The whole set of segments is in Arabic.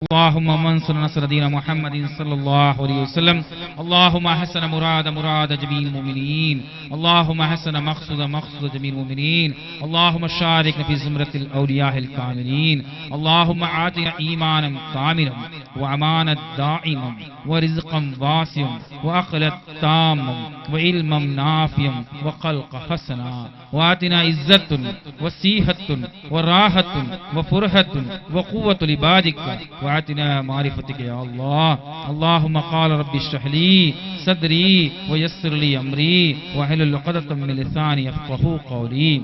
اللهم انصر نصر دين محمد صلى الله عليه وسلم. اللهم حسن مراد جميع المؤمنين. اللهم حسن مقصود جميع المؤمنين. اللهم شاركنا في زمرة الأولياء الكاملين. اللهم آتنا إيمانا كاملا وأمانا دائما ورزقا واسعا وأخلاقا تاما وعلما نافعا وخلقا حسنا، وآتنا عزة وصحة وراحة وفرحة وقوة لعبادك، وآتنا معرفتك يا الله. اللهم قال رب اشرح لي صدري ويسر لي أمري واحلل عقدة من لساني يفقهوا قولي.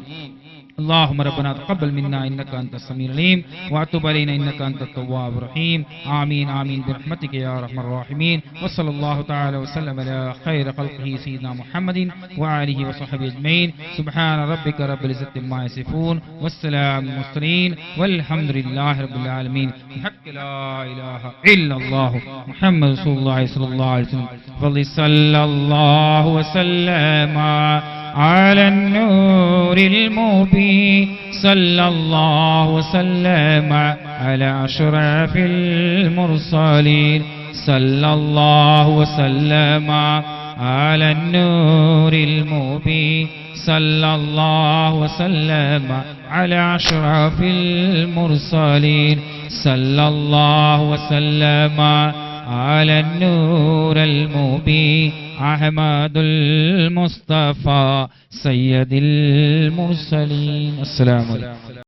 اللهم ربنا تقبل منا إنك أنت السميع العليم وأتوب علينا إنك أنت التواب الرحيم. آمين آمين برحمتك يا أرحم الراحمين. وصلى الله تعالى وسلم على خير خلقه سيدنا محمد وآله وصحبه أجمعين. سبحان ربك رب العزة عما يصفون والسلام على المرسلين والحمد لله رب العالمين. بحق لا إله إلا الله محمد رسول الله صلى الله عليه وسلم. صلى الله وسلم على النور المبين. صلى الله وسلم على أشرف المرسلين. صلى الله وسلم على النور المبين. صلى الله وسلم على أشرف المرسلين. صلى الله وسلم على النور المبين أحمد المصطفى سيد المرسلين. السلام عليكم.